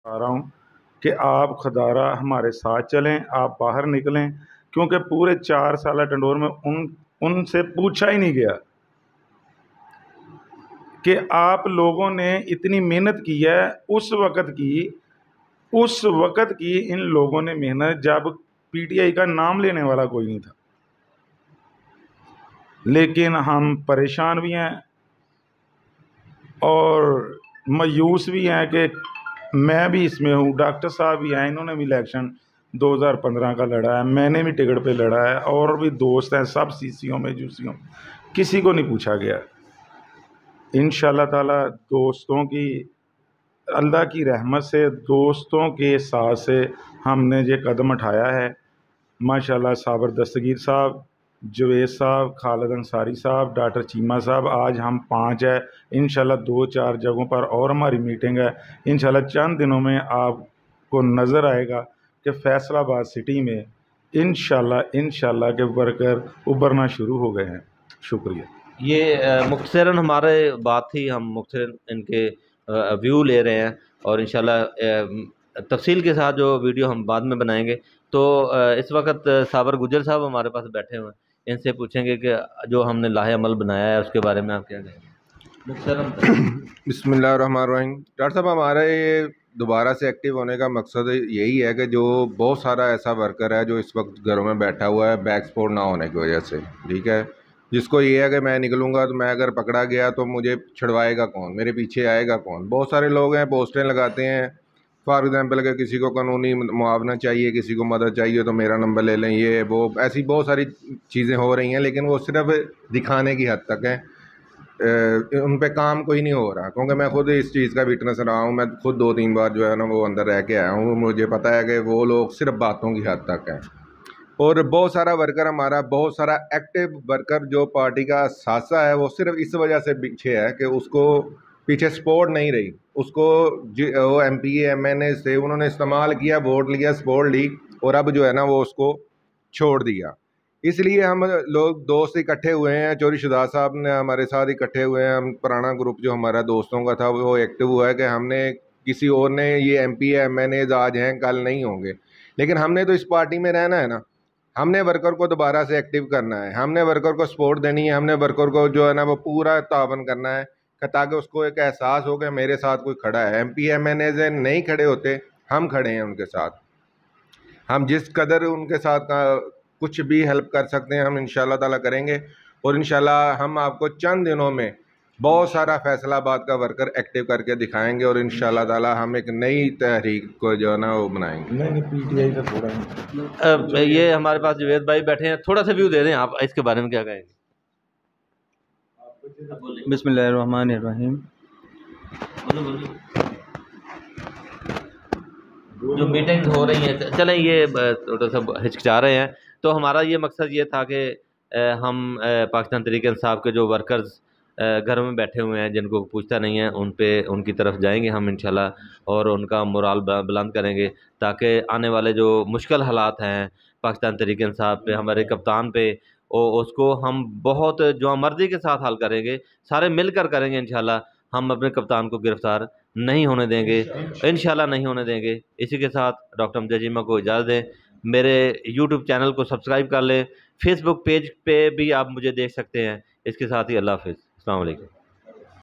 آ رہا ہوں کہ آپ خدارہ ہمارے ساتھ چلیں، آپ باہر نکلیں، کیونکہ پورے 4 سالہ ٹنڈور میں ان سے پوچھا ہی نہیں گیا کہ آپ لوگوں نے اتنی محنت کی ہے۔ اس وقت کی ان لوگوں نے محنت جب پی ٹی آئی کا نام لینے والا کوئی نہیں تھا، لیکن ہم پریشان بھی ہیں اور مایوس بھی ہیں کہ میں بھی اس میں ہوں، ڈاکٹر صاحب بھی ہیں، انہوں نے بھی الیکشن 2015 کا لڑا ہے، میں نے بھی ٹکٹ پہ لڑا ہے، اور بھی دوست ہیں سب سی سیوں میں جوسیوں، کسی کو نہیں پوچھا گیا۔ انشاءاللہ تعالی دوستوں کی، اللہ کی رحمت سے دوستوں کے ساتھ سے ہم نے یہ قدم اٹھایا ہے۔ ماشاءاللہ صابر دستگیر صاحب، جوید صاحب، خالد انصاری صاحب، ڈاکٹر چیمہ صاحب، آج ہم 5 ہیں۔ انشاءاللہ 2-4 جگہوں پر اور ہماری میٹنگ ہے۔ انشاءاللہ چند دنوں میں آپ کو نظر آئے گا کہ فیصل آباد سٹی میں انشاءاللہ کے ورکر ابھرنا شروع ہو گئے ہیں۔ شکریہ۔ یہ مختصراً ہمارے بات تھی، ہم مختصراً ان کے ویو لے رہے ہیں، اور انشاءاللہ تفصیل کے ساتھ جو ویڈیو ہم بعد میں بنائیں گے۔ تو اس وقت صابر گجر صاحب ہمارے پاس بیٹھے ہوئے ہیں، ان سے پوچھیں گے کہ جو ہم نے لاہ عمل بنایا ہے اس کے بارے میں آپ کیا کہیں گے؟ بسم اللہ الرحمن الرحیم۔ ڈاکٹر صاحب، ہمارا یہ دوبارہ سے ایکٹیو ہونے کا مقصد یہی ہے کہ جو بہت سارا ایسا ورکر ہے جو اس وقت گھروں میں بیٹھا ہوا ہے بیک سپورٹ نہ ہونے کی وجہ سے، ٹھیک ہے، جس کو یہ ہے کہ میں نکلوں گا تو میں اگر پکڑا گیا تو مجھے چھڑوائے گا کون، میرے پیچھے آئے گا کون۔ بہت سارے لوگ ہیں پوسٹیں لگاتے ہیں، فار ایگزامپل کہ کسی کو قانونی معاونہ چاہیے، کسی کو مدد چاہیے تو میرا نمبر لے لیں، یہ وہ ایسی بہت ساری چیزیں ہو رہی ہیں، لیکن وہ صرف دکھانے کی حد تک ہیں، ان پہ کام کوئی نہیں ہو رہا، کیونکہ میں خود اس چیز کا وٹنس رہا ہوں۔ میں خود 2-3 بار جو ہے نا وہ اندر رہ کے آیا ہوں، مجھے پتہ ہے کہ وہ لوگ صرف باتوں کی حد تک ہیں، اور بہت سارا ورکر ہمارا، بہت سارا ایکٹیو ورکر جو پارٹی کا ساسا ہے، وہ صرف اس وجہ سے پیچھے ہے کہ اس کو پیچھے سپورٹ نہیں رہی، اس کو وہ M P A M N A سے انہوں نے استعمال کیا، ووٹ لیا، سپورٹ لی، اور اب جو ہے نا وہ اس کو چھوڑ دیا۔ اس لیے ہم لوگ دوست اکٹھے ہوئے ہیں، چوری شہزاد صاحب نے ہمارے ساتھ اکٹھے ہوئے ہیں، ہم پرانا گروپ جو ہمارا دوستوں کا تھا وہ ایکٹیو ہوا ہے کہ ہم نے کسی اور نے، یہ M P A M N A آج ہیں کل نہیں ہوں گے، لیکن ہم نے تو اس پارٹی میں رہنا ہے نا، ہم نے ورکر کو دوبارہ سے ایکٹیو کرنا ہے، ہم نے ورکر کو سپورٹ دینی ہے، ہم نے ورکر کو جو ہے نا وہ پورا تعاون کرنا ہے تاکہ اس کو ایک احساس ہو کہ میرے ساتھ کوئی کھڑا ہے۔ ایم پی ایم این اے نہیں کھڑے ہوتے، ہم کھڑے ہیں ان کے ساتھ، ہم جس قدر ان کے ساتھ کچھ بھی ہیلپ کر سکتے ہیں ہم انشاءاللہ تعالیٰ کریں گے، اور انشاءاللہ ہم آپ کو چند دنوں میں بہت سارا فیصل آباد کا ورکر ایکٹیو کر کے دکھائیں گے، اور انشاءاللہ تعالیٰ ہم ایک نئی تحریک کو جو ہے نا وہ بنائیں گے۔ یہ ہمارے پاس جوید بھائی بیٹھے ہیں، تھوڑا سا ویو دے دیں آپ اس کے بارے میں کیا کہیں گے؟ بسم اللہ الرحمن الرحیم۔ جو میٹنگ ہو رہی ہیں، چلیں یہ تھوڑا سا ہچکچا رہے ہیں، تو ہمارا یہ مقصد یہ تھا کہ ہم پاکستان تحریک انصاف کے جو ورکرز گھروں میں بیٹھے ہوئے ہیں جن کو پوچھتا نہیں ہے، ان کی طرف جائیں گے ہم انشاءاللہ، اور ان کا مورال بلند کریں گے تاکہ آنے والے جو مشکل حالات ہیں پاکستان تحریک انصاف پہ، ہمارے کپتان پہ، اس کو ہم بہت جو مرضی کے ساتھ حل کریں گے، سارے مل کر کریں گے انشاءاللہ۔ ہم اپنے کپتان کو گرفتار نہیں ہونے دیں گے، انشاءاللہ نہیں ہونے دیں گے۔ اسی کے ساتھ ڈاکٹر امجد چیمہ کو اجازت دیں، میرے یوٹیوب چینل کو سبسکرائب کر لیں، فیس بک پیج پہ بھی آپ مجھے دیکھ سکتے ہیں۔ اس کے ساتھ ہی اللہ حافظ، السلام علیکم۔